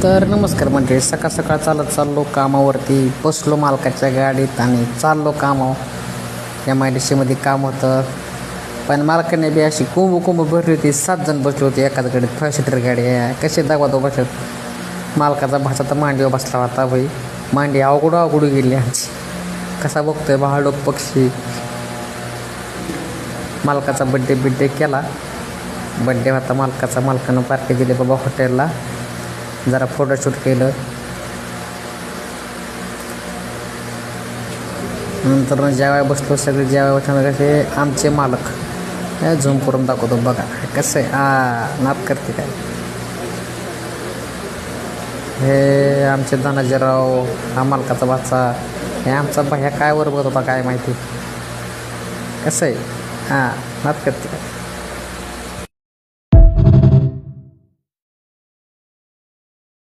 तर नमस्कार मंडळी, सकाळ सकाळ चाललो कामावरती, बसलो मालकाच्या गाडीत आणि चाललो कामावर. MIDCमध्ये काम होतं, पण मालकाने बी अशी कोंब भरली होती. 7 जण बसले होते एकाच गाडीत. 5 सीटर गाडी आहे, कसे दाबादो बसत. मालकाचा भाचा तर मांडीवर बसला होता. भाई मांडी अवघड गेली आमची. कसा बघतोय भाडोक पक्षी. मालकाचा बड्डे केला. बड्डे होता मालकाचा. मालकानं पार्टी दिली बाबा हॉटेलला. जरा फोटोशूट केलं. नंतर जेवाय बसलो. सगळे जेवाय बसल्यानंतर कसे आमचे मालक झूम करून दाखवतो बघा कसं आहे. नात करते काय. हे आमचे धनाजीराव, हा मालकाचा भाचा. हे आमचा ह्या काय वर बघत होता काय माहिती कसं आहे. नात करते काय.